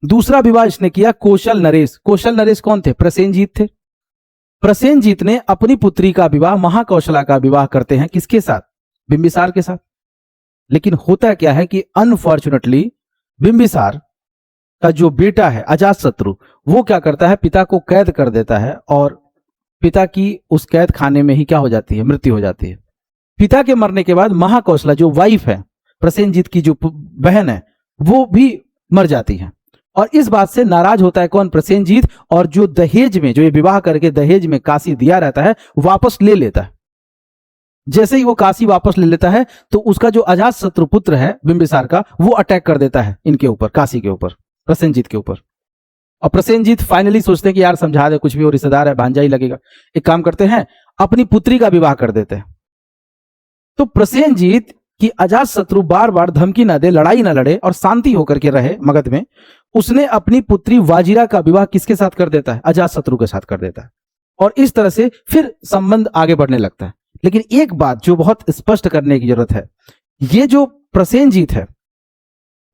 दूसरा विवाह इसने किया कौशल नरेश। कौशल नरेश कौन थे? प्रसेनजीत थे। प्रसेनजीत ने अपनी पुत्री का विवाह महाकौशला का विवाह करते हैं किसके साथ? बिंबिसार के साथ। लेकिन होता क्या है कि अनफॉर्चुनेटली बिंबिसार का जो बेटा है अजातशत्रु, वो क्या करता है, पिता को कैद कर देता है और पिता की उस कैद खाने में ही क्या हो जाती है? मृत्यु हो जाती है। पिता के मरने के बाद महाकौशला जो वाइफ है, प्रसेनजीत की जो बहन है, वो भी मर जाती है। और इस बात से नाराज होता है कौन? प्रसेनजीत। और जो दहेज में, जो ये विवाह करके दहेज में काशी दिया रहता है, वापस ले लेता है। जैसे ही वो काशी वापस ले लेता है तो उसका जो अजातशत्रु पुत्र है बिंबिसार का, वो अटैक कर देता है इनके ऊपर, काशी के ऊपर, प्रसेनजीत के ऊपर। और प्रसेनजीत फाइनली सोचते हैं कि यार समझा दे, कुछ भी, वो रिश्तेदार है, भांजा ही लगेगा। एक काम करते हैं, अपनी पुत्री का विवाह कर देते हैं। तो प्रसेनजीत की अजातशत्रु बार बार धमकी ना दे, लड़ाई ना लड़े और शांति होकर के रहे मगध में, उसने अपनी पुत्री वाजिरा का विवाह किसके साथ कर देता है? अजातशत्रु के साथ कर देता है। और इस तरह से फिर संबंध आगे बढ़ने लगता है। लेकिन एक बात जो बहुत स्पष्ट करने की जरूरत है, ये जो प्रसेनजीत है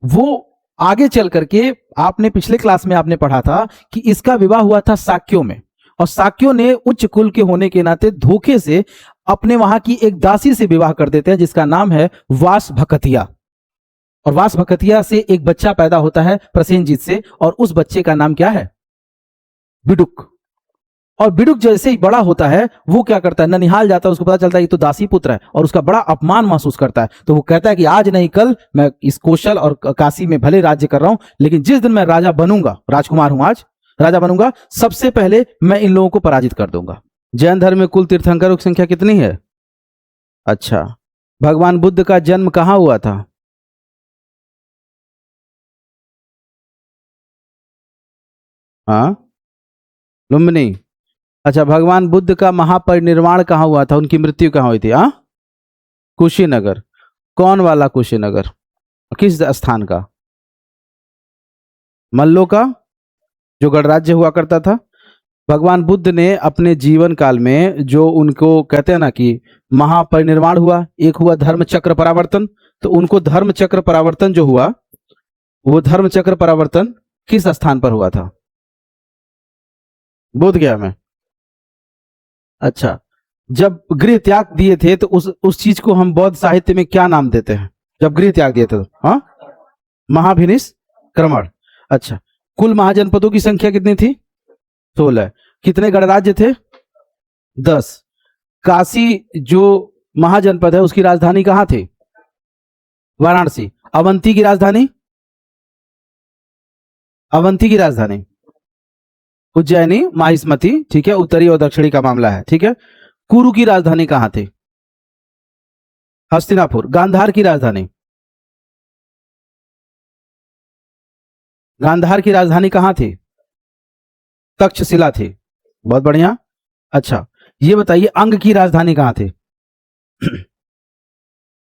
वो आगे चल करके, आपने पिछले क्लास में आपने पढ़ा था कि इसका विवाह हुआ था साक्यों में, और साक्यों ने उच्च कुल के होने के नाते धोखे से अपने वहां की एक दासी से विवाह कर देते हैं जिसका नाम है वासभकतिया। और वासभकतिया से एक बच्चा पैदा होता है प्रसेनजीत से, और उस बच्चे का नाम क्या है? बिडुक। और बिडुक जैसे ही बड़ा होता है वो क्या करता है? ननिहाल जाता है, उसको पता चलता है ये तो दासी पुत्र है, और उसका बड़ा अपमान महसूस करता है। तो वो कहता है कि आज नहीं कल मैं इस कौशल और काशी में भले राज्य कर रहा हूं, लेकिन जिस दिन मैं राजा बनूंगा, राजकुमार हूं आज, राजा बनूंगा, सबसे पहले मैं इन लोगों को पराजित कर दूंगा। जैन धर्म में कुल तीर्थंकरों की संख्या कितनी है? अच्छा, भगवान बुद्ध का जन्म कहां हुआ था? हाँ, लुम्बिनी। अच्छा, भगवान बुद्ध का महापरिनिर्वाण कहां हुआ था? उनकी मृत्यु कहां हुई थी? हाँ, कुशीनगर। कौन वाला कुशीनगर? किस स्थान का? मल्लो का, जो गणराज्य हुआ करता था। भगवान बुद्ध ने अपने जीवन काल में जो उनको कहते हैं ना कि महापरिनिर्वाण हुआ, एक हुआ धर्म चक्र परावर्तन। तो उनको धर्म चक्र परावर्तन जो हुआ, वो धर्म चक्र परावर्तन किस स्थान पर हुआ था? बोध गया में। अच्छा, जब गृह त्याग दिए थे तो उस चीज को हम बौद्ध साहित्य में क्या नाम देते हैं? जब गृह त्याग दिए थे, हाँ, महाभिनिष्क्रमण। अच्छा, कुल महाजनपदों की संख्या कितनी थी? 16। कितने गणराज्य थे? 10। काशी जो महाजनपद है उसकी राजधानी कहां थी? वाराणसी। अवंती की राजधानी? अवंती की राजधानी उज्जैनी, माहिष्मती, ठीक है, उत्तरी और दक्षिणी का मामला है, ठीक है। कुरु की राजधानी कहां थी? हस्तिनापुर। गांधार की राजधानी? गांधार की राजधानी कहां थी? तक्षशिला थी। बहुत बढ़िया। अच्छा, ये बताइए अंग की राजधानी कहां थी?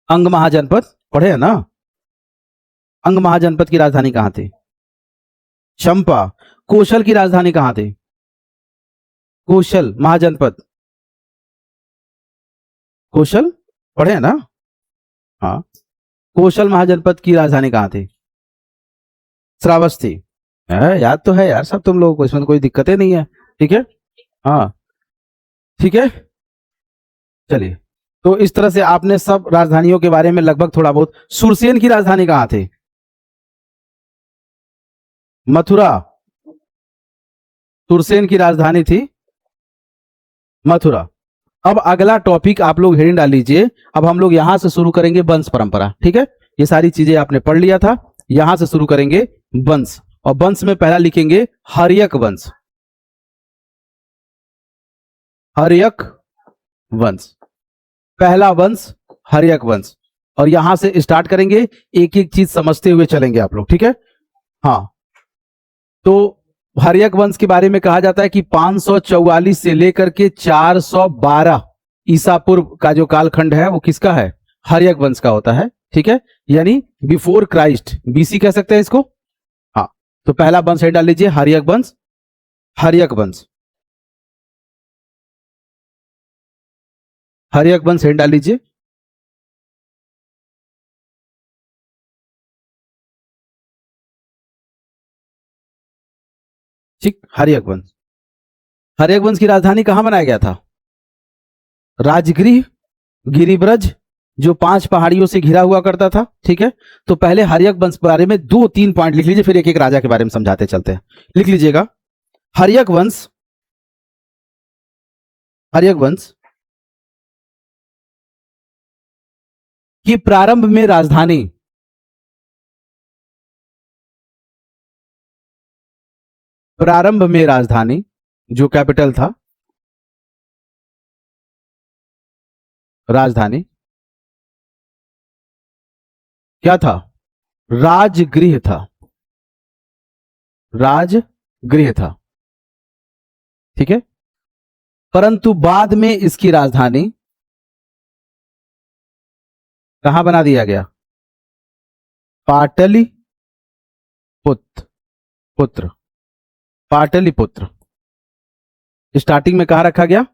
अंग महाजनपद पढ़े है ना? अंग महाजनपद की राजधानी कहां थी? चंपा। कौशल की राजधानी कहां थी? कौशल महाजनपद, कौशल पढ़े है ना? हाँ, कौशल महाजनपद की राजधानी कहां थी? श्रावस्ती। याद तो है यार सब तुम लोगों को, इसमें तो कोई दिक्कत नहीं है, ठीक है। हाँ, ठीक है, चलिए। तो इस तरह से आपने सब राजधानियों के बारे में लगभग थोड़ा बहुत। सुरसेन की राजधानी कहां थी? मथुरा। सुरसेन की राजधानी थी मथुरा। अब अगला टॉपिक आप लोग हेडिंग डाल लीजिए। अब हम लोग यहां से शुरू करेंगे वंश परंपरा, ठीक है। ये सारी चीजें आपने पढ़ लिया था, यहां से शुरू करेंगे वंश। और वंश में पहला लिखेंगे हर्यक वंश। हर्यक वंश, पहला वंश हर्यक वंश। और यहां से स्टार्ट करेंगे, एक एक चीज समझते हुए चलेंगे आप लोग, ठीक है। हाँ, तो हर्यक वंश के बारे में कहा जाता है कि 544 से लेकर के 412 ईसा पूर्व का जो कालखंड है वो किसका है? हर्यक वंश का होता है, ठीक है। यानी बिफोर क्राइस्ट, बीसी कह सकते हैं इसको। हाँ, तो पहला वंश डाल लीजिए हर्यक वंश। हर्यक वंश, हर्यक वंश डाल लीजिए। ठीक, हर्यक वंश। हर्यक वंश की राजधानी कहां बनाया गया था? राजगृह, गिरिब्रज, जो 5 पहाड़ियों से घिरा हुआ करता था। ठीक है, तो पहले हर्यक वंश के बारे में 2-3 पॉइंट लिख लीजिए, फिर एक एक राजा के बारे में समझाते चलते हैं। लिख लीजिएगा, हर्यक वंश, हर्यक वंश की प्रारंभ में राजधानी जो कैपिटल था, राजधानी क्या था? राजगृह था, राजगृह था। ठीक है, परंतु बाद में इसकी राजधानी कहां बना दिया गया? पाटलिपुत्र, पाटलिपुत्र। स्टार्टिंग में कहां रखा गया?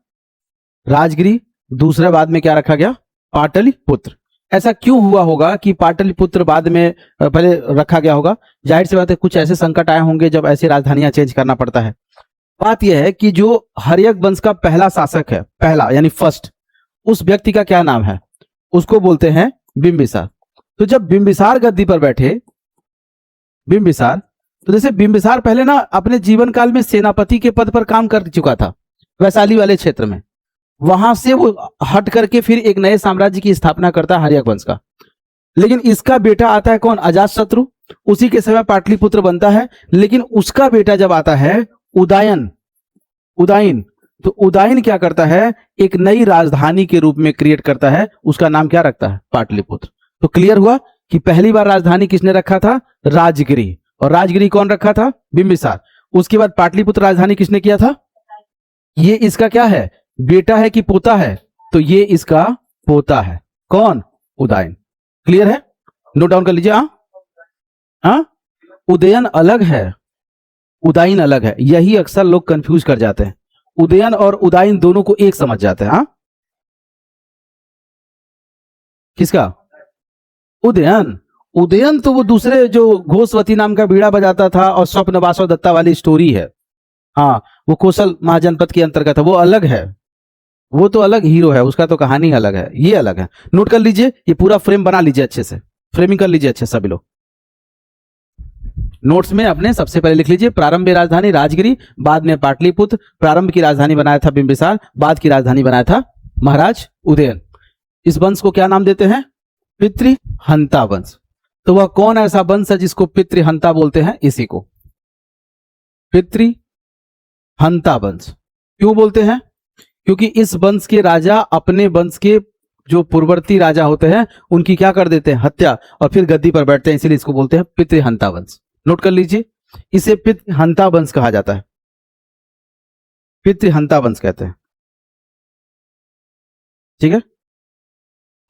राजगिरी, दूसरे बाद में क्या रखा गया? पाटलिपुत्र। ऐसा क्यों हुआ होगा कि पाटलिपुत्र बाद में पहले रखा गया होगा? जाहिर सी बात है, कुछ ऐसे संकट आए होंगे जब ऐसी राजधानियां चेंज करना पड़ता है। बात यह है कि जो हर्यक वंश का पहला शासक है, पहला यानी फर्स्ट, उस व्यक्ति का क्या नाम है? उसको बोलते हैं बिंबिसार। तो जब बिंबिसार गद्दी पर बैठे, बिंबिसार, तो जैसे बिंबिसार पहले ना अपने जीवन काल में सेनापति के पद पर काम कर चुका था वैशाली वाले क्षेत्र में, वहां से वो हट करके फिर एक नए साम्राज्य की स्थापना करता है हर्यक वंश का। लेकिन इसका बेटा आता है कौन? अजातशत्रु। उसी के समय पाटलिपुत्र बनता है। लेकिन उसका बेटा जब आता है उदयन, तो उदयन क्या करता है? एक नई राजधानी के रूप में क्रिएट करता है, उसका नाम क्या रखता है? पाटलिपुत्र। तो क्लियर हुआ कि पहली बार राजधानी किसने रखा था? राजगिरी। और राजगिरी कौन रखा था? बिंबिसार। उसके बाद पाटलिपुत्र राजधानी किसने किया था? ये इसका क्या है? बेटा है कि पोता है? तो ये इसका पोता है। कौन? उदयन। क्लियर है? नोट डाउन कर लीजिए। हाँ, उदयन अलग है, उदयन अलग है। यही अक्सर लोग कंफ्यूज कर जाते हैं। उदयन और उदयन दोनों को एक समझ जाते हैं। हाँ, किसका? उदयन। उदयन तो वो दूसरे जो घोषवती नाम का बीड़ा बजाता था और स्वप्न वासव दत्ता वाली स्टोरी है। हाँ, वो कौशल महाजनपद के अंतर्गत है, वो अलग है, वो तो अलग हीरो है, उसका तो कहानी अलग है, ये अलग है। नोट कर लीजिए, ये पूरा फ्रेम बना लीजिए, अच्छे से फ्रेमिंग कर लीजिए अच्छे सभी लोग। नोट्स में अपने सबसे पहले लिख लीजिए, प्रारंभ में राजधानी राजगिरी, बाद में पाटलिपुत्र, प्रारंभ की राजधानी बनाया था बिंबिसार, बाद की राजधानी बनाया था महाराज उदयन। इस वंश को क्या नाम देते हैं? पितृहंता वंश। तो वह कौन ऐसा वंश है जिसको पितृहंता बोलते हैं? इसी को पितृहंता वंश क्यों बोलते हैं? क्योंकि इस वंश के राजा अपने वंश के जो पूर्ववर्ती राजा होते हैं उनकी क्या कर देते हैं? हत्या, और फिर गद्दी पर बैठते हैं, इसीलिए इसको बोलते हैं पितृहंता वंश। नोट कर लीजिए, इसे पितृहंता वंश कहा जाता है, पितृहंता वंश कहते हैं। ठीक है,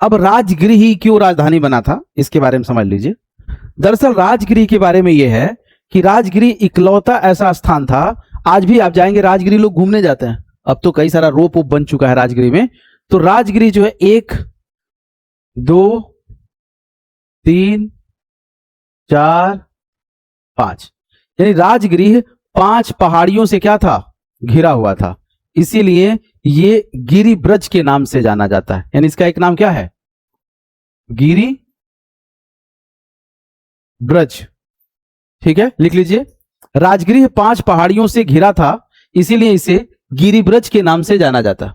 अब राजगृह क्यों राजधानी बना था इसके बारे में समझ लीजिए। दरअसल राजगृह के बारे में यह है कि राजगृह इकलौता ऐसा स्थान था, आज भी आप जाएंगे राजगृह, लोग घूमने जाते हैं, अब तो कई सारा रोप वोप बन चुका है राजगृह में। तो राजगृह जो है 1, 2, 3, 4, 5, यानी राजगृह 5 पहाड़ियों से क्या था? घिरा हुआ था। इसीलिए ये गिरिब्रज के नाम से जाना जाता है। यानी इसका एक नाम क्या है? गिरी ब्रज। ठीक है, लिख लीजिए, राजगृह 5 पहाड़ियों से घिरा था, इसीलिए इसे गिरिब्रज के नाम से जाना जाता है।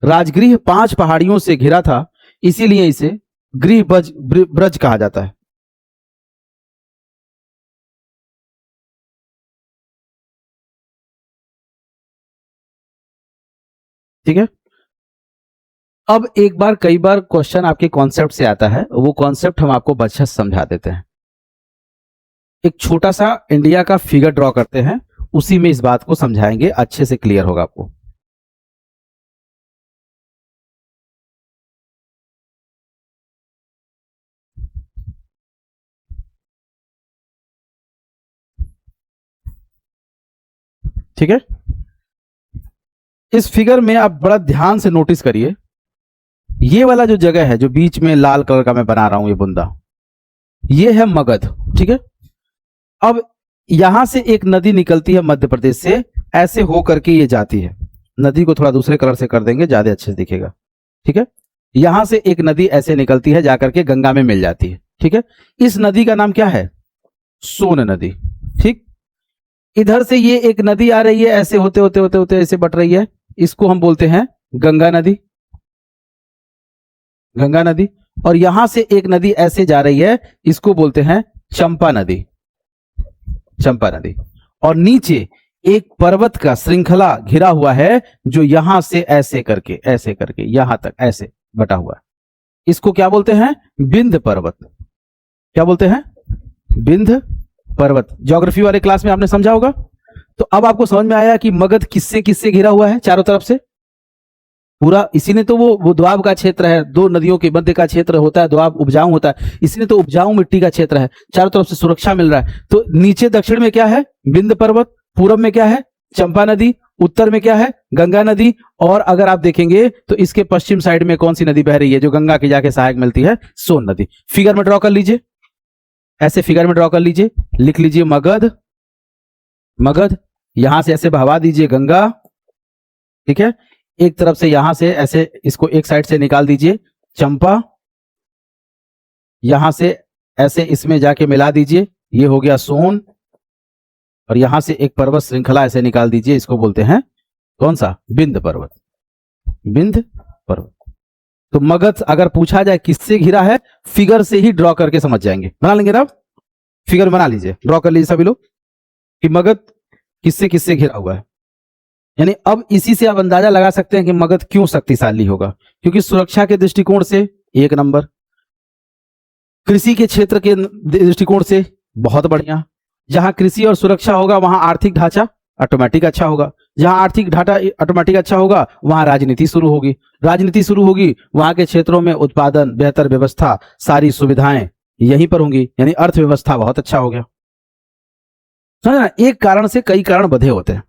राजगृह 5 पहाड़ियों से घिरा था, इसीलिए इसे ब्रज कहा जाता है। ठीक है, अब एक बार कई बार क्वेश्चन आपके कॉन्सेप्ट से आता है, वो कॉन्सेप्ट हम आपको बच्चे समझा देते हैं। एक छोटा सा इंडिया का फिगर ड्रॉ करते हैं, उसी में इस बात को समझाएंगे, अच्छे से क्लियर होगा आपको। ठीक है, इस फिगर में आप बड़ा ध्यान से नोटिस करिए, ये वाला जो जगह है जो बीच में लाल कलर का मैं बना रहा हूं, ये बुंदा, ये है मगध। ठीक है, अब यहां से एक नदी निकलती है मध्य प्रदेश से, ऐसे हो करके ये जाती है। नदी को थोड़ा दूसरे कलर से कर देंगे, ज्यादा अच्छे से दिखेगा। ठीक है, यहां से एक नदी ऐसे निकलती है, जाकर के गंगा में मिल जाती है। ठीक है, इस नदी का नाम क्या है? सोन नदी। ठीक, इधर से ये एक नदी आ रही है, ऐसे होते होते होते होते ऐसे बट रही है, इसको हम बोलते हैं गंगा नदी। गंगा नदी। और यहां से एक नदी ऐसे जा रही है, इसको बोलते हैं चंपा नदी। चंपा नदी। और नीचे एक पर्वत का श्रृंखला घिरा हुआ है, जो यहां से ऐसे करके यहां तक ऐसे बटा हुआ है, इसको क्या बोलते हैं? विंध्य पर्वत। क्या बोलते हैं? विंध्य पर्वत। ज्योग्राफी वाले क्लास में आपने समझा होगा। तो अब आपको समझ में आया कि मगध किससे किससे घिरा हुआ है? चारों तरफ से पूरा। इसी ने तो वो दोआब का क्षेत्र है, दो नदियों के मध्य का क्षेत्र होता है, दोआब उपजाऊ होता है, इसी ने तो उपजाऊ मिट्टी का क्षेत्र है, चारों तरफ से सुरक्षा मिल रहा है। तो नीचे दक्षिण में क्या है? विंध्य पर्वत। पूर्व में क्या है? चंपा नदी। उत्तर में क्या है? गंगा नदी। और अगर आप देखेंगे तो इसके पश्चिम साइड में कौन सी नदी बह रही है, जो गंगा की जाके सहायक मिलती है? सोन नदी। फिगर में ड्रॉ कर लीजिए, ऐसे फिगर में ड्रॉ कर लीजिए, लिख लीजिए मगध। मगध, यहां से ऐसे बहवा दीजिए गंगा। ठीक है, एक तरफ से यहां से ऐसे इसको एक साइड से निकाल दीजिए चंपा, यहां से ऐसे इसमें जाके मिला दीजिए, ये हो गया सोन। और यहां से एक पर्वत श्रृंखला ऐसे निकाल दीजिए, इसको बोलते हैं कौन सा? विंध्य पर्वत। विंध्य पर्वत। तो मगध अगर पूछा जाए किससे घिरा है, फिगर से ही ड्रॉ करके समझ जाएंगे। बना लेंगे ना आप? फिगर बना लीजिए, ड्रॉ कर लीजिए सभी लोग कि मगध किससे किससे घिरा हुआ है। यानी अब इसी से आप अंदाजा लगा सकते हैं कि मगध क्यों शक्तिशाली होगा। क्योंकि सुरक्षा के दृष्टिकोण से एक नंबर, कृषि के क्षेत्र के दृष्टिकोण से बहुत बढ़िया। जहां कृषि और सुरक्षा होगा वहां आर्थिक ढांचा ऑटोमेटिक अच्छा होगा, जहां आर्थिक ढांचा ऑटोमेटिक अच्छा होगा वहां राजनीति शुरू होगी, राजनीति शुरू होगी वहां के क्षेत्रों में उत्पादन, बेहतर व्यवस्था, सारी सुविधाएं यहीं पर होंगी, यानी अर्थव्यवस्था बहुत अच्छा हो गया। समझ ना, एक कारण से कई कारण बंधे होते हैं।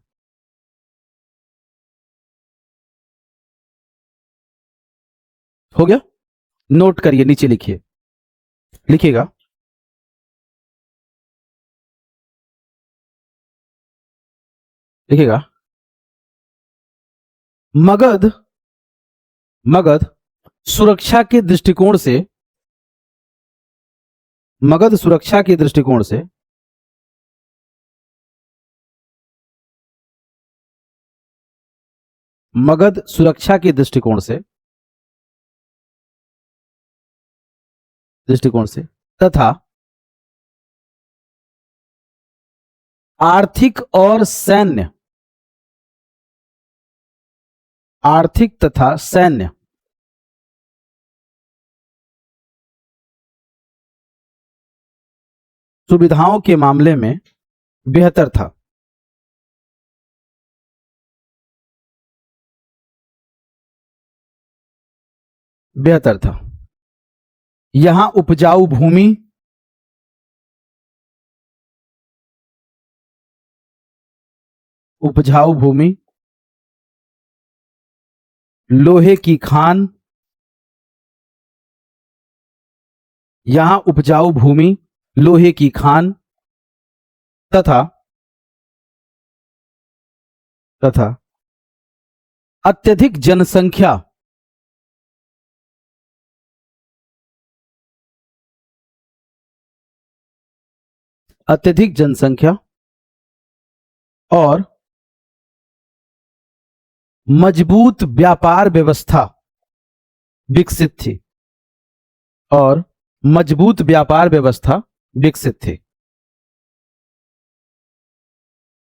हो गया? नोट करिए, नीचे लिखिए, लिखिएगा। लिखिएगा मगध, मगध सुरक्षा के दृष्टिकोण से, मगध सुरक्षा के दृष्टिकोण से मगध सुरक्षा के दृष्टिकोण से तथा आर्थिक और सैन्य, आर्थिक तथा सैन्य सुविधाओं के मामले में बेहतर था। बेहतर था। यहां उपजाऊ भूमि, उपजाऊ भूमि, लोहे की खान, यहां उपजाऊ भूमि, लोहे की खान तथा अत्यधिक जनसंख्या, अत्यधिक जनसंख्या और मजबूत व्यापार व्यवस्था विकसित थी, और मजबूत व्यापार व्यवस्था विकसित थी,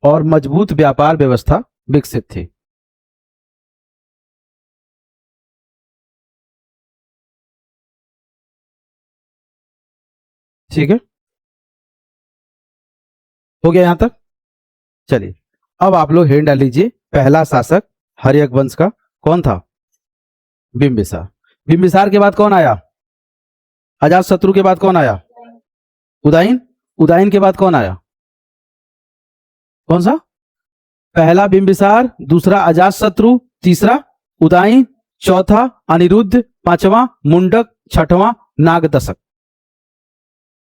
और मजबूत व्यापार व्यवस्था विकसित थी। ठीक है, हो गया यहां तक? चलिए अब आप लोग हेड डाल लीजिए। पहला शासक हर्यक वंश का कौन था? बिंबिसार। बिंबिसार के बाद कौन आया? अजात शत्रु के बाद कौन आया? उदयन। उदयन के बाद कौन आया? कौन सा? पहला बिंबिसार, दूसरा अजात शत्रु, तीसरा उदयन, चौथा अनिरुद्ध, पांचवा मुंडक, छठवां नागदशक।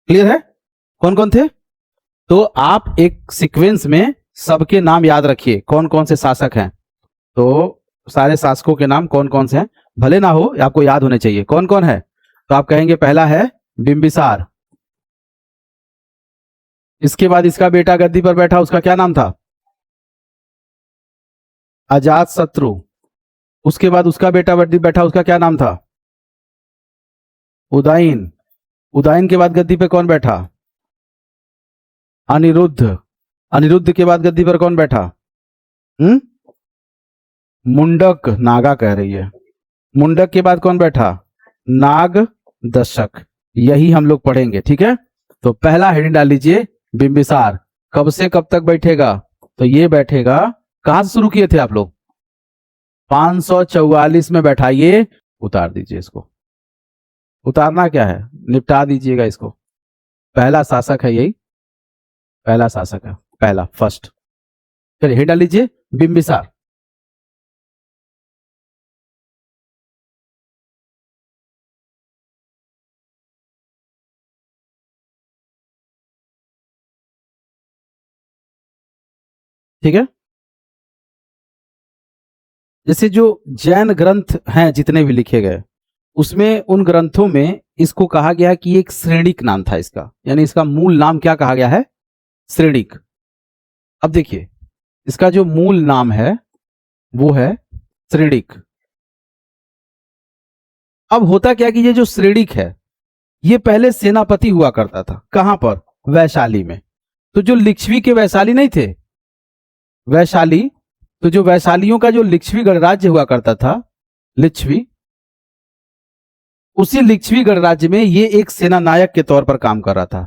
क्लियर है? कौन कौन थे? तो आप एक सीक्वेंस में सबके नाम याद रखिए, कौन कौन से शासक हैं। तो सारे शासकों के नाम कौन कौन से हैं, भले ना हो आपको याद होने चाहिए कौन कौन है। तो आप कहेंगे पहला है बिंबिसार, इसके बाद इसका बेटा गद्दी पर बैठा, उसका क्या नाम था, अजात शत्रु। उसके बाद उसका बेटा गद्दी बैठा, उसका क्या नाम था, उदयन। उदयन के बाद गद्दी पे कौन बैठा, अनिरुद्ध। अनिरुद्ध के बाद गद्दी पर कौन बैठा, मुंडक, नागा कह रही है। मुंडक के बाद कौन बैठा, नाग दशक। यही हम लोग पढ़ेंगे, ठीक है। तो पहला हेडिंग डाल लीजिए बिंबिसार, कब से कब तक बैठेगा, तो ये बैठेगा, कहां से शुरू किए थे आप लोग, 544 में बैठाइए। उतार दीजिए इसको, उतारना क्या है, निपटा दीजिएगा इसको। पहला शासक है यही, पहला शासक है, पहला फर्स्ट। चलिए हेड डाल लीजिए बिंबिसार। ठीक है। जैसे जो जैन ग्रंथ हैं जितने भी लिखे गए, उसमें उन ग्रंथों में इसको कहा गया कि एक श्रेणिक नाम था इसका, यानी इसका मूल नाम क्या कहा गया है, श्रेणिक। अब देखिए इसका जो मूल नाम है वो है श्रेणिक। अब होता क्या कि ये जो श्रेणिक है ये पहले सेनापति हुआ करता था, कहां पर, वैशाली में। तो जो लिच्छवी के वैशाली नहीं थे, वैशाली, तो जो वैशालियों का जो लिच्छवी गणराज्य हुआ करता था, लिच्छवी, उसी लिच्छवी गणराज्य में ये एक सेना नायक के तौर पर काम कर रहा था।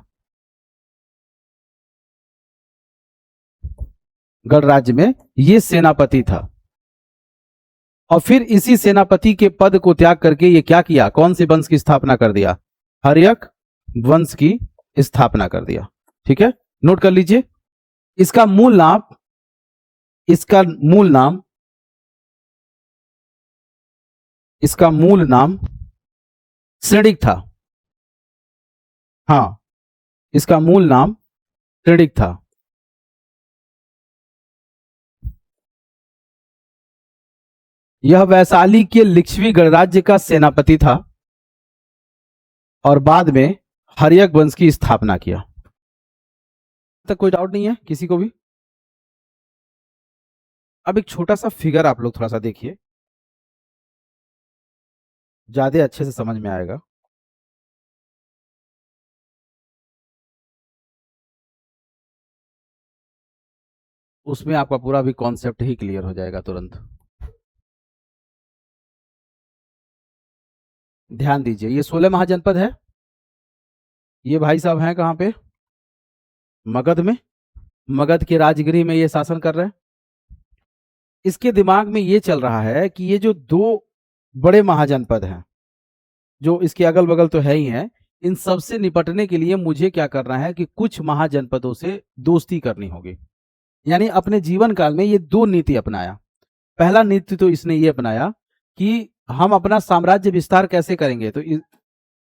गणराज्य में ये सेनापति था, और फिर इसी सेनापति के पद को त्याग करके ये क्या किया, कौन से वंश की स्थापना कर दिया, हर्यक वंश की स्थापना कर दिया। ठीक है, नोट कर लीजिए। इसका मूल नाम, इसका मूल नाम, इसका मूल नाम श्रेणिक था। हां, इसका मूल नाम श्रेणिक था। यह वैशाली के लिच्छवी गणराज्य का सेनापति था और बाद में हर्यक वंश की स्थापना किया। तक कोई डाउट नहीं है किसी को भी? अब एक छोटा सा फिगर आप लोग थोड़ा सा देखिए, ज्यादा अच्छे से समझ में आएगा। उसमें आपका पूरा भी कॉन्सेप्ट ही क्लियर हो जाएगा तुरंत। ध्यान दीजिए, ये 16 महाजनपद है। ये भाई साहब हैं कहां पे, मगध में। मगध के राजगिरी में ये शासन कर रहे हैं। इसके दिमाग में ये चल रहा है कि ये जो दो बड़े महाजनपद हैं, जो इसके अगल बगल तो है ही हैं, इन सब से निपटने के लिए मुझे क्या करना है कि कुछ महाजनपदों से दोस्ती करनी होगी। यानी अपने जीवन काल में ये दो नीति अपनाया। पहला नीति तो इसने ये अपनाया कि हम अपना साम्राज्य विस्तार कैसे करेंगे। तो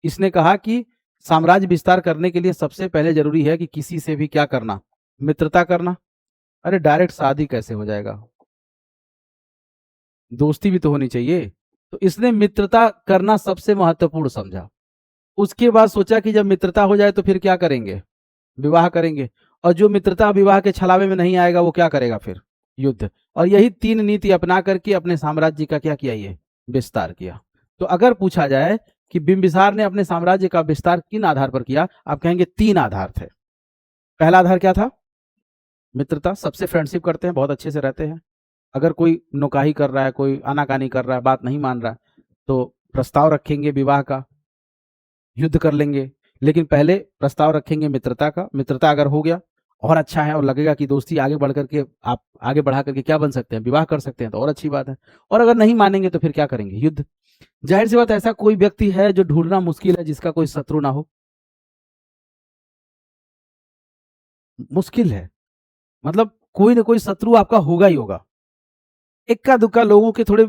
इसने कहा कि साम्राज्य विस्तार करने के लिए सबसे पहले जरूरी है कि किसी से भी क्या करना, मित्रता करना। अरे डायरेक्ट शादी कैसे हो जाएगा, दोस्ती भी तो होनी चाहिए। तो इसने मित्रता करना सबसे महत्वपूर्ण समझा। उसके बाद सोचा कि जब मित्रता हो जाए तो फिर क्या करेंगे, विवाह करेंगे। और जो मित्रता विवाह के छलावे में नहीं आएगा वो क्या करेगा, फिर युद्ध। और यही तीन नीति अपना करके अपने साम्राज्य का क्या किया, ये विस्तार किया। तो अगर पूछा जाए कि बिंबिसार ने अपने साम्राज्य का विस्तार किन आधार पर किया, आप कहेंगे तीन आधार थे। पहला आधार क्या था, मित्रता। सबसे फ्रेंडशिप करते हैं, बहुत अच्छे से रहते हैं। अगर कोई नौकाही कर रहा है, कोई आनाकानी कर रहा है, बात नहीं मान रहा है, तो प्रस्ताव रखेंगे विवाह का, युद्ध कर लेंगे, लेकिन पहले प्रस्ताव रखेंगे मित्रता का। मित्रता अगर हो गया और अच्छा है और लगेगा कि दोस्ती आगे बढ़ करके आप आगे बढ़ा करके क्या बन सकते हैं, विवाह कर सकते हैं, तो और अच्छी बात है। और अगर नहीं मानेंगे तो फिर क्या करेंगे, युद्ध। जाहिर सी बात, ऐसा कोई व्यक्ति है जो ढूंढना मुश्किल है जिसका कोई शत्रु ना हो, मुश्किल है। मतलब कोई ना कोई शत्रु आपका होगा ही होगा। इक्का दुक्का लोगों के थोड़े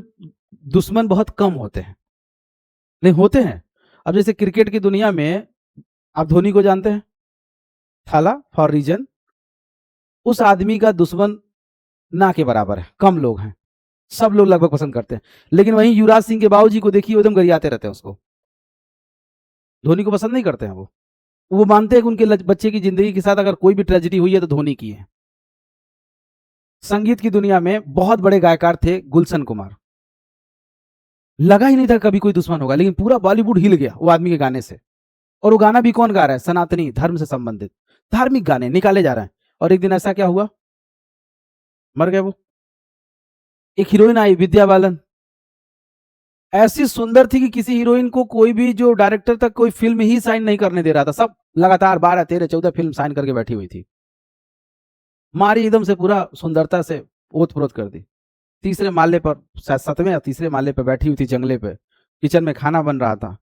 दुश्मन बहुत कम होते हैं, नहीं होते हैं। अब जैसे क्रिकेट की दुनिया में आप धोनी को जानते हैं, थाला फॉर रीजन, उस आदमी का दुश्मन ना के बराबर है, कम लोग हैं, सब लोग लगभग पसंद करते हैं। लेकिन वहीं युवराज सिंह के बाबूजी को देखिए, एकदम गरियाते रहते हैं उसको, धोनी को पसंद नहीं करते हैं। वो मानते हैं कि उनके बच्चे की जिंदगी के साथ अगर कोई भी ट्रेजेडी हुई है तो धोनी की है। संगीत की दुनिया में बहुत बड़े गायकार थे गुलशन कुमार, लगा ही नहीं था कभी कोई दुश्मन होगा, लेकिन पूरा बॉलीवुड हिल गया वो आदमी के गाने से। और वो गाना भी कौन गा रहा है? सनातनी धर्म से संबंधित धार्मिक गाने निकाले जा रहे हैं। और एक दिन ऐसा क्या हुआ, मर गए वो। एक हीरोइन आई विद्या बालन, ऐसी सुंदर थी कि किसी हीरोइन को कोई भी जो डायरेक्टर तक कोई फिल्म ही साइन नहीं करने दे रहा था। सब लगातार 12, 13, 14 फिल्म साइन करके बैठी हुई थी। मारी एकदम से पूरा सुंदरता से ओत प्रोत कर दी। तीसरे माले पर, शायद 7वें या तीसरे माले पर बैठी हुई थी जंगले पे, किचन में खाना बन रहा था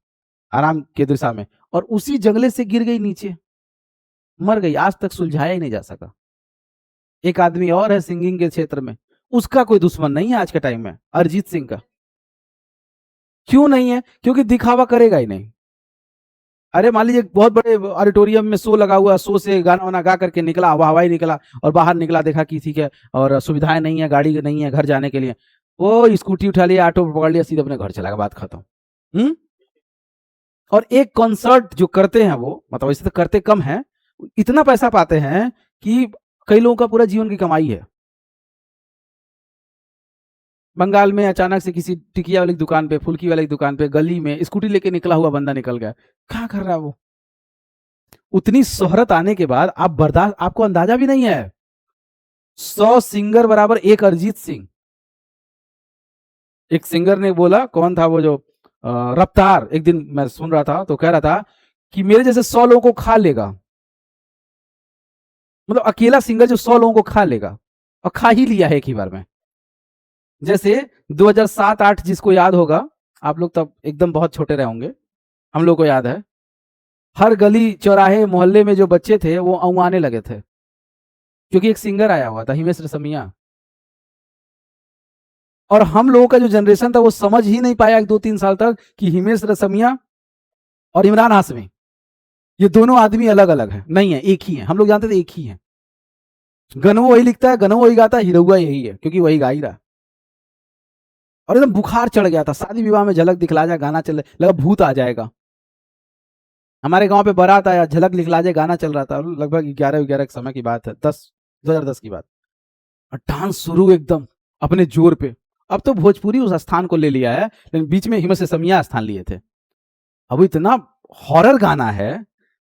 आराम की दिशा में, और उसी जंगले से गिर गई नीचे, मर गई। आज तक सुलझाया ही नहीं जा सका। एक आदमी और है सिंगिंग के क्षेत्र में, उसका कोई दुश्मन नहीं है आज के टाइम में, अरिजीत सिंह का। क्यों नहीं है? क्योंकि दिखावा करेगा ही नहीं। अरे मान लीजिए बहुत बड़े ऑडिटोरियम में शो लगा हुआ, शो से गाना वाना गा करके निकला, वाहवाही निकला, और बाहर निकला देखा किसी के और सुविधाएं नहीं है, गाड़ी नहीं है घर जाने के लिए, वो स्कूटी उठा लिया, ऑटो पकड़ लिया, सीधे अपने घर चला गया, बात खत्म। और एक कॉन्सर्ट जो करते हैं वो, मतलब वैसे तो करते कम है, इतना पैसा पाते हैं कि कई लोगों का पूरा जीवन की कमाई है। बंगाल में अचानक से किसी टिकिया वाली दुकान पे, फुल्की वाली दुकान पे, गली में स्कूटी लेके निकला हुआ बंदा निकल गया, क्या कर रहा है वो? उतनी शोहरत आने के बाद आप बर्दाश्त, आपको अंदाजा भी नहीं है। 100 सिंगर बराबर एक अरिजीत सिंह। एक सिंगर ने बोला, कौन था वो जो रफ्तार, एक दिन मैं सुन रहा था तो कह रहा था कि मेरे जैसे 100 लोगों को खा लेगा, मतलब अकेला सिंगर जो 100 लोगों को खा लेगा, और खा ही लिया है एक ही बार में। जैसे 2007-8 जिसको याद होगा, आप लोग तब एकदम बहुत छोटे रहे होंगे, हम लोग को याद है, हर गली चौराहे मोहल्ले में जो बच्चे थे वो औंआने लगे थे, क्योंकि एक सिंगर आया हुआ था, हिमेश रेशमिया। और हम लोगों का जो जनरेशन था वो समझ ही नहीं पाया 2-3 साल तक कि हिमेश रेशमिया और इमरान हाशमी, ये दोनों आदमी अलग अलग है, नहीं है, एक ही है। हम लोग जानते थे एक ही है, गनों वही लिखता है, गनों वही गाता है, हीरोआ यही है, क्योंकि वही गा ही रहा। और एकदम बुखार चढ़ गया था, शादी विवाह में झलक दिखला जाए गाना चल, लगा भूत आ जाएगा। हमारे गांव पे बारात आया, झलक दिखला जाए गाना चल रहा था, लगभग 11 के समय की बात है, 2010 की बात। और डांस शुरू एकदम अपने जोर पे। अब तो भोजपुरी उस स्थान को ले लिया है, लेकिन बीच में हिमेश रेशमिया स्थान लिए थे। अब इतना हॉरर गाना है,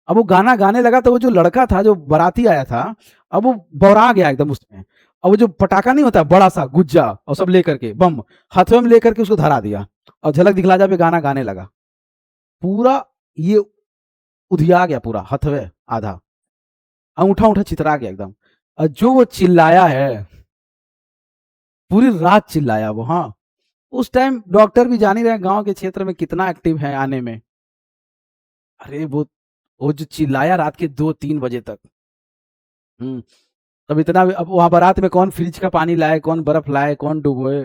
अब वो गाना गाने लगा तो वो जो लड़का था जो बाराती आया था, अब वो बौरा गया एकदम उसमें। अब वो जो पटाखा नहीं होता बड़ा सा गुज्जा, और सब लेकर के बम हाथों में लेकर के उसको धरा दिया, और झलक दिखला जा पे गाना गाने लगा। पूरा ये उधिया गया, पूरा हथवे आधा, अंगूठा उठा चितरा गया एकदम। और जो वो चिल्लाया है, पूरी रात चिल्लाया वो। हाँ, उस टाइम डॉक्टर भी जान ही रहे गांव के क्षेत्र में कितना एक्टिव है आने में। अरे वो जो चिल्लाया रात के 2-3 बजे तक। तब इतना, अब वहां बारात में कौन फ्रिज का पानी लाए, कौन बर्फ लाए, कौन डुबोए,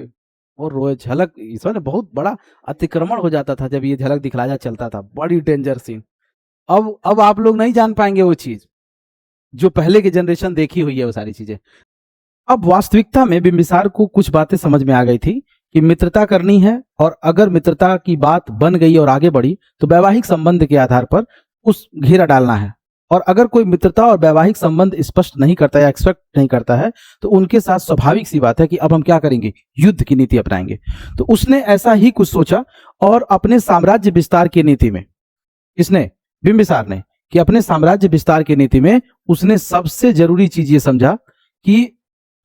और रोए। झलक इसमें बहुत बड़ा अतिक्रमण हो जाता था जब ये झलक दिखलाजा चलता था, बड़ी डेंजर सीन। अब आप लोग नहीं जान पाएंगे वो चीज जो पहले की जनरेशन देखी हुई है, वो सारी चीजें। अब वास्तविकता में बिंबिसार को कुछ बातें समझ में आ गई थी कि मित्रता करनी है, और अगर मित्रता की बात बन गई और आगे बढ़ी तो वैवाहिक संबंध के आधार पर उस घेरा डालना है। और अगर कोई मित्रता और वैवाहिक संबंध स्पष्ट नहीं करता या एक्सपेक्ट नहीं करता है तो उनके साथ स्वाभाविक सी बात है कि अब हम क्या करेंगे, युद्ध की नीति अपनाएंगे। तो उसने ऐसा ही कुछ सोचा, और अपने साम्राज्य विस्तार की नीति में, इसने बिंबिसार ने, कि अपने साम्राज्य विस्तार की नीति में उसने सबसे जरूरी चीज ये समझा कि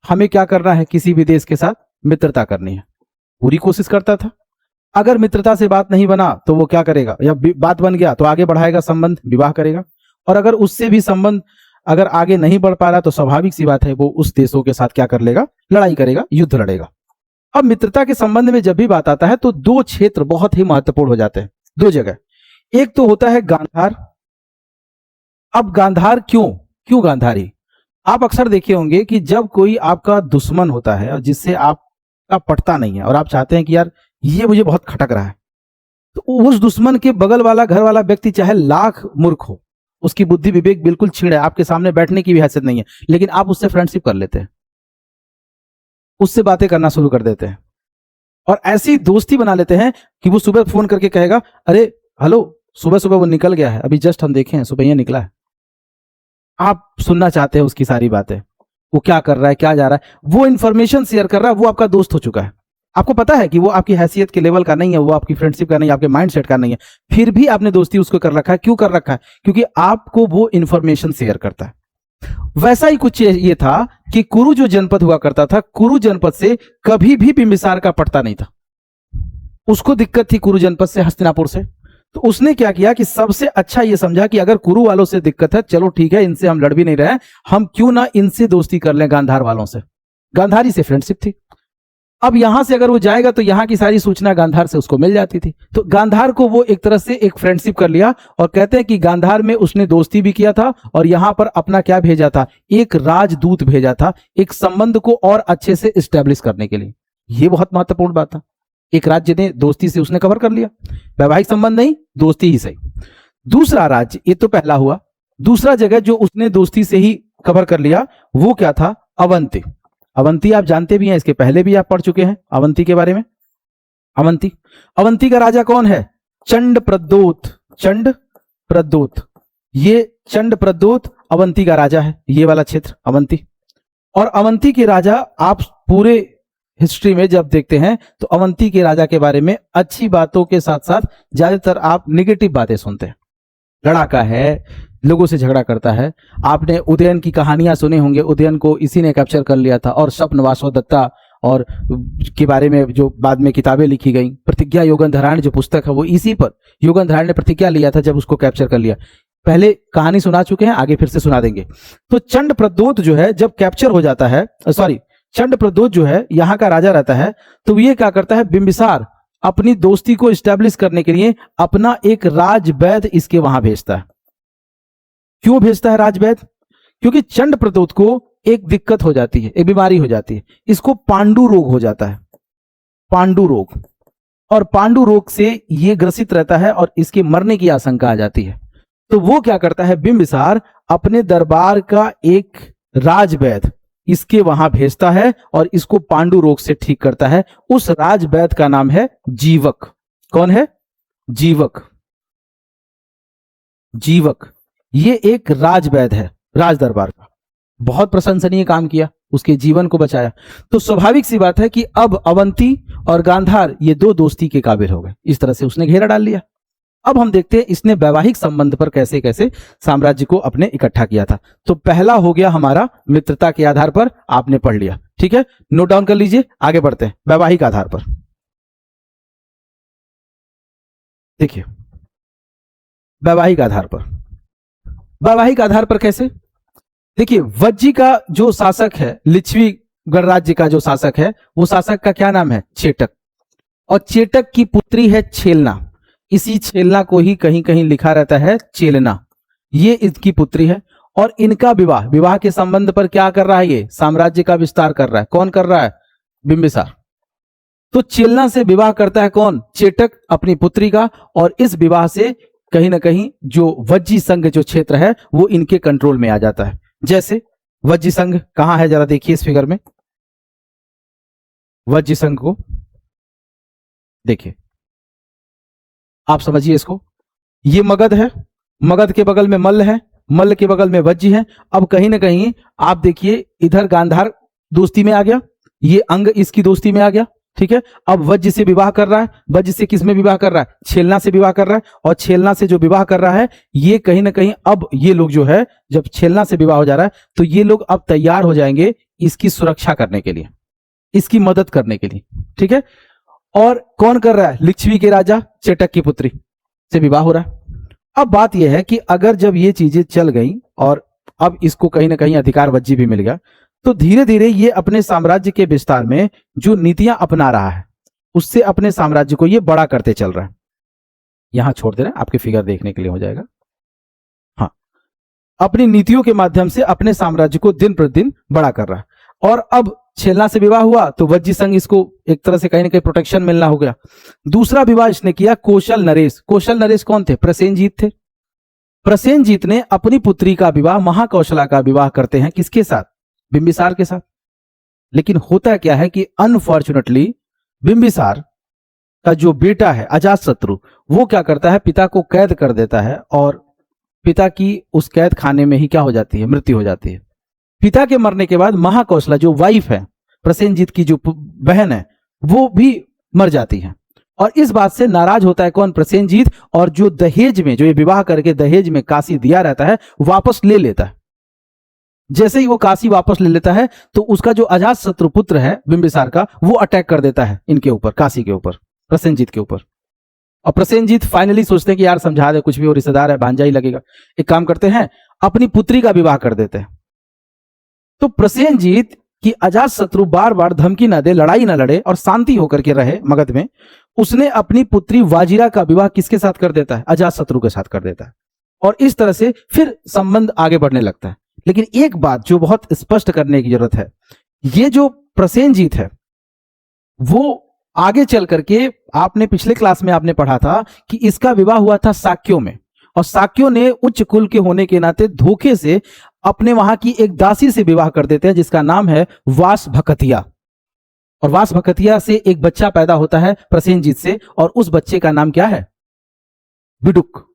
हमें क्या करना है, किसी भी देश के साथ मित्रता करनी है। पूरी कोशिश करता था, अगर मित्रता से बात नहीं बना तो वो क्या करेगा, या बात बन गया तो आगे बढ़ाएगा संबंध, विवाह करेगा। और अगर उससे भी संबंध अगर आगे नहीं बढ़ पा रहा तो स्वाभाविक सी बात है वो उस देशों के साथ क्या कर लेगा, लड़ाई करेगा, युद्ध लड़ेगा। अब मित्रता के संबंध में जब भी बात आता है तो 2 क्षेत्र बहुत ही महत्वपूर्ण हो जाते हैं, 2 जगह। एक तो होता है गांधार। अब गांधार क्यों गांधारी? आप अक्सर देखे होंगे कि जब कोई आपका दुश्मन होता है और जिससे आपका पटता नहीं है और आप चाहते हैं कि यार ये मुझे बहुत खटक रहा है, तो उस दुश्मन के बगल वाला, घर वाला व्यक्ति चाहे लाख मूर्ख हो, उसकी बुद्धि विवेक बिल्कुल छीण है, आपके सामने बैठने की भी हैसियत नहीं है, लेकिन आप उससे फ्रेंडशिप कर लेते हैं, उससे बातें करना शुरू कर देते हैं और ऐसी दोस्ती बना लेते हैं कि वो सुबह फोन करके कहेगा, अरे हेलो, सुबह सुबह वो निकल गया है, अभी जस्ट हम देखे हैं, सुबह ही निकला है। आप सुनना चाहते हैं उसकी सारी बातें, वो क्या कर रहा है, क्या जा रहा है, वो इंफॉर्मेशन शेयर कर रहा है, वो आपका दोस्त हो चुका है। आपको पता है कि वो आपकी हैसियत के लेवल का नहीं है, वो आपकी फ्रेंडशिप का नहीं है, आपके माइंडसेट का नहीं है, फिर भी आपने दोस्ती उसको कर रखा है। क्यों कर रखा है? क्योंकि आपको वो इंफॉर्मेशन शेयर करता है। वैसा ही कुछ ये था कि कुरु जो जनपद हुआ करता था, कुरु जनपद से कभी भी बिंबिसार का पटता नहीं था। उसको दिक्कत थी कुरु जनपद से, हस्तिनापुर से। तो उसने क्या किया कि सबसे अच्छा ये समझा कि अगर कुरु वालों से दिक्कत है, चलो ठीक है, इनसे हम लड़ भी नहीं रहे, हम क्यों ना इनसे दोस्ती कर लें, गांधार वालों से। गांधारी से फ्रेंडशिप थी। अब यहां से अगर वो जाएगा तो यहां की सारी सूचना गांधार से उसको मिल जाती थी। तो गांधार को वो एक तरह से एक फ्रेंडशिप कर लिया और कहते हैं कि गांधार में उसने दोस्ती भी किया था और यहां पर अपना क्या भेजा था, एक राजदूत भेजा था, एक संबंध को और अच्छे से स्टैब्लिश करने के लिए। ये बहुत महत्वपूर्ण बात था। एक राज्य ने दोस्ती से उसने कवर कर लिया, वैवाहिक संबंध नहीं, दोस्ती ही सही। दूसरा राज्य, ये तो पहला हुआ। दूसरा जगह जो उसने दोस्ती से ही कवर कर लिया वो क्या था? अवंती। अवंती आप जानते भी हैं, इसके पहले भी आप पढ़ चुके हैं अवंती के बारे में। अवंती, अवंती का राजा कौन है? चंड प्रद्योत। चंड प्रद्योत, ये चंड प्रद्योत अवंती का राजा है, ये वाला क्षेत्र अवंती। और अवंती के राजा आप पूरे हिस्ट्री में जब देखते हैं तो अवंती के राजा के बारे में अच्छी बातों के साथ साथ ज्यादातर आप निगेटिव बातें सुनते हैं। लड़ाका है, लोगों से झगड़ा करता है। आपने उदयन की कहानियां सुने होंगे, उदयन को इसी ने कैप्चर कर लिया था। और स्वप्न वासवदत्ता और के बारे में जो बाद में किताबें लिखी गई, प्रतिज्ञा योगनधारायण जो पुस्तक है वो इसी पर योगनधारायण ने प्रतिज्ञा लिया था जब उसको कैप्चर कर लिया। पहले कहानी सुना चुके हैं, आगे फिर से सुना देंगे। तो चंड प्रद्योत जो है जब कैप्चर हो जाता है, सॉरी, चंड प्रद्योत जो है यहाँ का राजा रहता है, तो ये क्या करता है, बिंबिसार अपनी दोस्ती को स्टैब्लिश करने के लिए अपना एक राजवैद्य इसके वहां भेजता है। क्यों भेजता है राजवैद्य? क्योंकि चंड प्रद्योत को एक दिक्कत हो जाती है, एक बीमारी हो जाती है, इसको पांडु रोग हो जाता है, पांडु रोग। और पांडु रोग से ये ग्रसित रहता है और इसके मरने की आशंका आ जाती है। तो वो क्या करता है, बिंबिसार अपने दरबार का एक राजवैद्य इसके वहां भेजता है और इसको पांडु रोग से ठीक करता है। उस राजवैद्य का नाम है जीवक। कौन है? जीवक। जीवक ये एक राजवैद्य है, राज दरबार का। बहुत प्रशंसनीय काम किया, उसके जीवन को बचाया। तो स्वाभाविक सी बात है कि अब अवंती और गांधार ये दो दोस्ती के काबिल हो गए। इस तरह से उसने घेरा डाल लिया। अब हम देखते हैं इसने वैवाहिक संबंध पर कैसे कैसे साम्राज्य को अपने इकट्ठा किया था। तो पहला हो गया हमारा मित्रता के आधार पर, आपने पढ़ लिया, ठीक है, नोट डाउन कर लीजिए। आगे बढ़ते हैं वैवाहिक आधार पर। देखिए वैवाहिक आधार पर, वैवाहिक आधार पर कैसे? देखिए वज्जी का जो शासक है, लिच्छवी गणराज्य का जो शासक है, वो शासक का क्या नाम है? चेटक। और चेटक की पुत्री है छेलना। इसी छेलना को ही कहीं कहीं लिखा रहता है चेलना। ये इसकी पुत्री है और इनका विवाह, विवाह के संबंध पर क्या कर रहा है? ये साम्राज्य का विस्तार कर रहा है। कौन कर रहा है? बिंबिसार। तो चेलना से विवाह करता है कौन? चेटक, अपनी पुत्री का। और इस विवाह से कहीं ना कहीं जो वज्जी संघ जो क्षेत्र है वो इनके कंट्रोल में आ जाता है। जैसे वज्जी संघ कहां है, जरा देखिए इस फिगर में। वज्जी संघ को देखिए, आप समझिए इसको। ये मगध है, मगध के बगल में मल्ल है, मल्ल के बगल में वज्जी है। अब कहीं ना कहीं आप देखिए इधर गांधार दोस्ती में आ गया, ये अंग इसकी दोस्ती में आ गया, ठीक है। अब वज्ज से विवाह कर रहा है। वज्ज से किस में विवाह कर रहा है? छेलना से विवाह कर रहा है। और छेलना से जो विवाह कर रहा है, ये कहीं ना कहीं अब ये लोग जो है, जब छेलना से विवाह हो जा रहा है तो ये लोग अब तैयार हो जाएंगे इसकी सुरक्षा करने के लिए, इसकी मदद करने के लिए, ठीक है। और कौन कर रहा है? लिच्छवी के राजा चेटक की पुत्री से विवाह हो रहा है। अब बात यह है कि अगर जब ये चीजें चल गई और अब इसको कहीं ना कहीं अधिकार वज्जी भी मिल गया, तो धीरे धीरे ये अपने साम्राज्य के विस्तार में जो नीतियां अपना रहा है उससे अपने साम्राज्य को ये बड़ा करते चल रहा है। यहां छोड़ दे रहे हैं, आपके फिगर देखने के लिए हो जाएगा। हाँ, अपनी नीतियों के माध्यम से अपने साम्राज्य को दिन प्रतिदिन बड़ा कर रहा है। और अब छेलना से विवाह हुआ तो वज्जी संघ इसको एक तरह से कहीं ना कहीं प्रोटेक्शन मिलना हो गया। दूसरा विवाह इसने किया कौशल नरेश। कौशल नरेश कौन थे? प्रसेनजीत थे। प्रसेनजीत ने अपनी पुत्री का विवाह महाकौशला का विवाह करते हैं किसके साथ? बिंबिसार के साथ। लेकिन होता क्या है कि अनफॉर्चुनेटली बिंबिसार का जो बेटा है अजातशत्रु, वो क्या करता है, पिता को कैद कर देता है और पिता की उस कैद खाने में ही क्या हो जाती है, मृत्यु हो जाती है। पिता के मरने के बाद महाकौशला जो वाइफ है, प्रसेनजीत की जो बहन है, वो भी मर जाती है। और इस बात से नाराज होता है कौन? प्रसेनजीत। और जो दहेज में, जो ये विवाह करके दहेज में काशी दिया रहता है, वापस ले लेता है। जैसे ही वो काशी वापस ले लेता है तो उसका जो अजातशत्रु पुत्र है बिंबिसार का, वो अटैक कर देता है इनके ऊपर, काशी के ऊपर, प्रसेनजीत के ऊपर। और प्रसेनजीत फाइनली सोचते हैं कि यार समझा दे, कुछ भी, वो रिश्तेदार है, भांजा ही लगेगा, एक काम करते हैं, अपनी पुत्री का विवाह कर देते हैं। तो प्रसेनजीत की अजातशत्रु बार बार धमकी ना दे, लड़ाई ना लड़े और शांति होकर के रहे मगध में, उसने अपनी पुत्री वाजिरा का विवाह किसके साथ कर देता है? अजातशत्रु के साथ कर देता है। और इस तरह से फिर संबंध आगे बढ़ने लगता है। लेकिन एक बात जो बहुत स्पष्ट करने की जरूरत है, ये जो प्रसेनजीत है वो आगे चल करके, आपने पिछले क्लास में आपने पढ़ा था कि इसका विवाह हुआ था साक्यों में, और साक्यों ने उच्च कुल के होने के नाते धोखे से अपने वहां की एक दासी से विवाह कर देते हैं जिसका नाम है वासभकतिया। और वासभकतिया से एक बच्चा पैदा होता है प्रसेनजीत से, और उस बच्चे का नाम क्या है? बिडुक।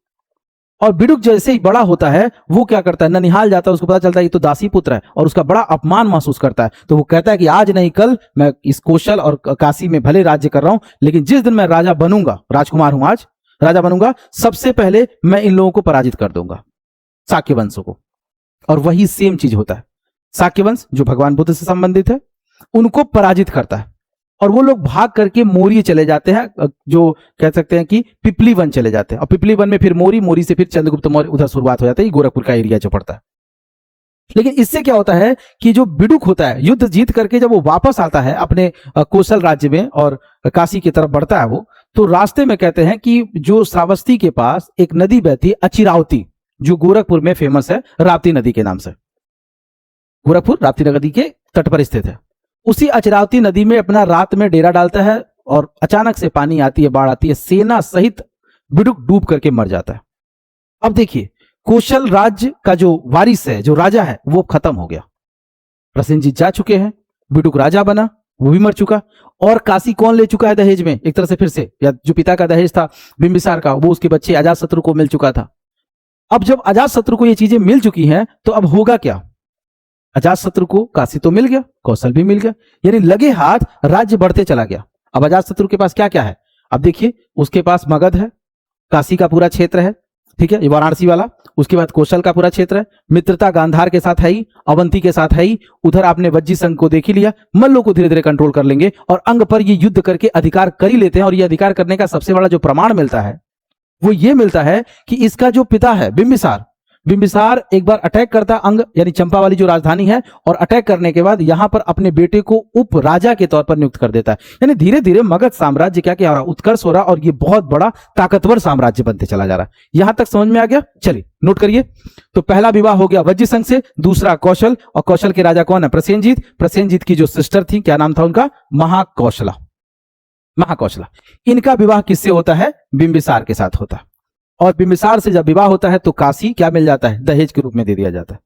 और बिडुक जैसे ही बड़ा होता है वो क्या करता है, ननिहाल जाता है, उसको पता चलता है ये तो दासी पुत्र है, और उसका बड़ा अपमान महसूस करता है। तो वो कहता है कि आज नहीं कल मैं इस कौशल और काशी में भले राज्य कर रहा हूं, लेकिन जिस दिन मैं राजा बनूंगा, राजकुमार हूं आज, राजा बनूंगा, सबसे पहले मैं इन लोगों को पराजित कर दूंगा, शाक्य वंशों को। और वही सेम चीज होता है, शाक्य वंश जो भगवान बुद्ध से संबंधित है, उनको पराजित करता है। और वो लोग भाग करके मोरी चले जाते हैं, जो कह सकते हैं कि पिपली वन चले जाते हैं, और पिपली वन में फिर मोरी, मोरी से फिर चंद्रगुप्त मौर्य, उधर शुरुआत हो जाता है, गोरखपुर का एरिया जो पड़ता है। लेकिन इससे क्या होता है कि जो बिडुक होता है, युद्ध जीत करके जब वो वापस आता है अपने कौशल राज्य में और काशी की तरफ बढ़ता है वो, तो रास्ते में कहते हैं कि जो श्रावस्ती के पास एक नदी बहती है अचिरावती, जो गोरखपुर में फेमस है राप्ती नदी के नाम से, गोरखपुर राप्ती नदी के तट पर स्थित है। उसी अचिरावती नदी में अपना रात में डेरा डालता है और अचानक से पानी आती है, बाढ़ आती है, सेना सहित बिडुक डूब करके मर जाता है। अब देखिए, कौशल राज्य का जो वारिस है, जो राजा है, वो खत्म हो गया। प्रसेनजीत जा चुके हैं, बिडुक राजा बना, वो भी मर चुका। और काशी कौन ले चुका है दहेज में? एक तरह से फिर से, या जो पिता का दहेज था बिंबिसार का, वो उसके बच्चे अजातशत्रु को मिल चुका था। अब जब अजातशत्रु को ये चीजें मिल चुकी हैं तो अब होगा क्या? अजातशत्रु को काशी तो मिल गया, कौशल भी मिल गया, यानी लगे हाथ राज्य बढ़ते चला गया। अब अजातशत्रु के पास क्या क्या है? अब देखिए, उसके पास मगध है, काशी का पूरा क्षेत्र है, ठीक है, ये वाराणसी वाला। उसके बाद कौशल का पूरा क्षेत्र है, मित्रता गांधार के साथ है ही, अवंती के साथ है ही, उधर आपने वज्जी संघ को देख ही लिया। मल्लों को धीरे धीरे कंट्रोल कर लेंगे और अंग पर ये युद्ध करके अधिकार कर ही लेते हैं। और ये अधिकार करने का सबसे बड़ा जो प्रमाण मिलता है वो ये मिलता है कि इसका जो पिता है बिंबिसार, बिंबिसार एक बार अटैक करता अंग, यानी चंपा वाली जो राजधानी है, और अटैक करने के बाद यहां पर अपने बेटे को उप राजा के तौर पर नियुक्त कर देता है। यानी धीरे धीरे मगध साम्राज्य क्या क्या हो रहा, उत्कर्ष हो रहा, और ये बहुत बड़ा ताकतवर साम्राज्य बनते चला जा रहा है। यहां तक समझ में आ गया? चलिए नोट करिए। तो पहला विवाह हो गया वज्जी संघ से, दूसरा कौशल, और कौशल के राजा कौन है? प्रसेनजीत। प्रसेनजीत की जो सिस्टर थी, क्या नाम था उनका? महाकौशला। महाकौशला, इनका विवाह किससे होता है? बिंबिसार के साथ होता है। और बिंबिसार से जब विवाह होता है तो काशी क्या मिल जाता है? दहेज के रूप में दे दिया जाता है।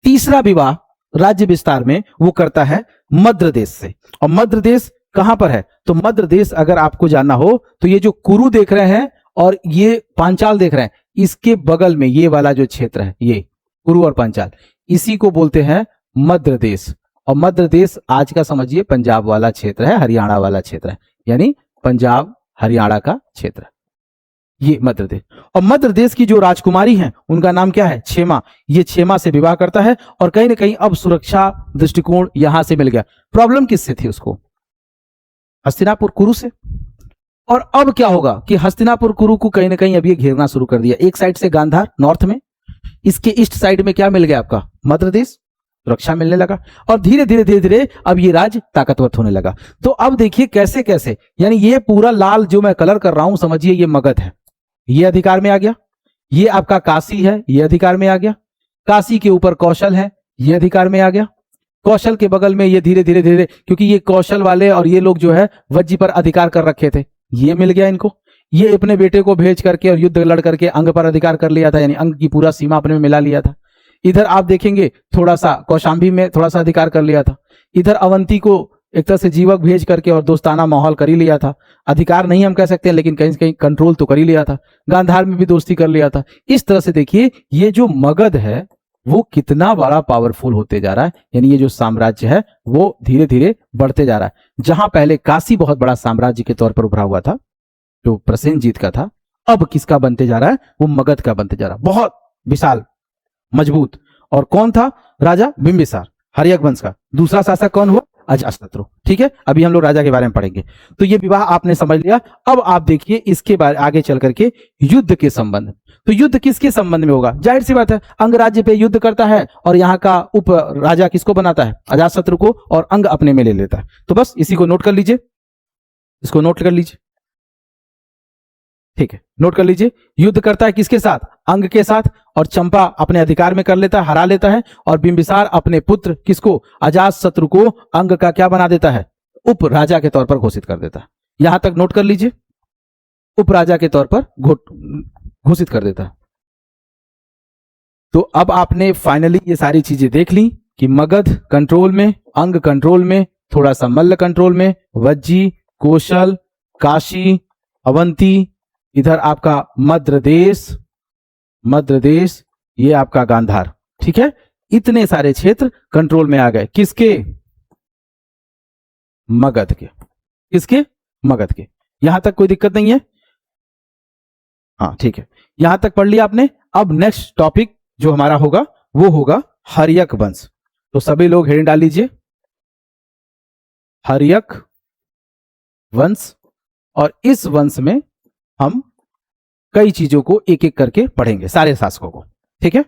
तीसरा विवाह राज्य विस्तार में वो करता है मद्र देश से। और मद्र देश कहां पर है? तो मद्र देश अगर आपको जानना हो तो ये जो कुरु देख रहे हैं और ये पांचाल देख रहे हैं, इसके बगल में ये वाला जो क्षेत्र है, ये कुरु और पांचाल, इसी को बोलते हैं मद्र देश। और मद्र देश आज का समझिए पंजाब वाला क्षेत्र है, हरियाणा वाला क्षेत्र है, यानी पंजाब हरियाणा का क्षेत्र है ये मद्र देश। और मद्र देश की जो राजकुमारी हैं उनका नाम क्या है? क्षेमा। ये क्षेमा से विवाह करता है और कहीं ना कहीं अब सुरक्षा दृष्टिकोण यहां से मिल गया। प्रॉब्लम किससे थी उसको? हस्तिनापुर कुरु से। और अब क्या होगा कि हस्तिनापुर कुरु को कहीं ना कहीं अब ये घेरना शुरू कर दिया। एक साइड से गांधार नॉर्थ में, इसके ईस्ट साइड में क्या मिल गया आपका? मद्र देश, सुरक्षा मिलने लगा। और धीरे धीरे धीरे धीरे अब ये राज्य ताकतवर होने लगा। तो अब देखिए कैसे कैसे, यानी ये पूरा लाल जो मैं कलर कर रहा हूं, समझिए ये मगध है, ये अधिकार में आ गया। ये आपका काशी है, ये अधिकार में आ गया। काशी के ऊपर कौशल है, ये अधिकार में आ गया। कौशल के बगल में ये धीरे धीरे धीरे, क्योंकि ये कौशल वाले और ये लोग जो है वज्जी पर अधिकार कर रखे थे, ये मिल गया इनको। ये अपने बेटे को भेज करके और युद्ध लड़ करके अंग पर अधिकार कर लिया था, यानी अंग की पूरा सीमा अपने में मिला लिया था। इधर आप देखेंगे थोड़ा सा कौशाम्बी में थोड़ा सा अधिकार कर लिया था। इधर अवंती को एक तरह से जीवक भेज करके और दोस्ताना माहौल कर ही लिया था। अधिकार नहीं हम कह सकते हैं, लेकिन कहीं से कहीं कंट्रोल तो कर ही लिया था। गांधार में भी दोस्ती कर लिया था। इस तरह से देखिए ये जो मगध है वो कितना बड़ा पावरफुल होते जा रहा है, यानी ये जो साम्राज्य है वो धीरे धीरे बढ़ते जा रहा है। जहां पहले काशी बहुत बड़ा साम्राज्य के तौर पर उभरा हुआ था जो प्रसेनजीत का था, अब किसका बनते जा रहा है? वो मगध का बनते जा रहा है, बहुत विशाल मजबूत। और कौन था राजा? बिंबिसार, हर्यक वंश का। दूसरा शासक कौन हुआ? अजातशत्रु। ठीक है, अभी हम लोग राजा के बारे में पढ़ेंगे। तो ये विवाह आपने समझ लिया। अब आप देखिए इसके बारे आगे चल करके युद्ध के संबंध। तो युद्ध किसके संबंध में होगा? जाहिर सी बात है, अंग राज्य पे युद्ध करता है और यहाँ का उप राजा किसको बनाता है? अजातशत्रु को, और अंग अपने में ले लेता है। तो बस इसी को नोट कर लीजिए, इसको नोट कर लीजिए। ठीक है, नोट कर लीजिए। युद्ध करता है किसके साथ? अंग के साथ, और चंपा अपने अधिकार में कर लेता है, हरा लेता है। और बिंबिसार अपने पुत्र किसको? अजातशत्रु को अंग का क्या बना देता है? उप राजा के तौर पर घोषित कर देता है। यहां तक नोट कर लीजिए, उप राजा के तौर पर घोषित कर देता है। तो अब आपने फाइनली ये सारी चीजें देख ली कि मगध कंट्रोल में, अंग कंट्रोल में, थोड़ा सा मल्ल कंट्रोल में, वज्जी, कौशल, काशी, अवंती, इधर आपका मद्र देश, ये आपका गांधार। ठीक है, इतने सारे क्षेत्र कंट्रोल में आ गए। किसके? मगध के। किसके? मगध के। यहां तक कोई दिक्कत नहीं है? हाँ ठीक है, यहां तक पढ़ लिया आपने। अब नेक्स्ट टॉपिक जो हमारा होगा वो होगा हर्यक वंश। तो सभी लोग हेडिंग डाल लीजिए, हर्यक वंश। और इस वंश में हम कई चीजों को एक एक करके पढ़ेंगे, सारे शासकों को। ठीक है।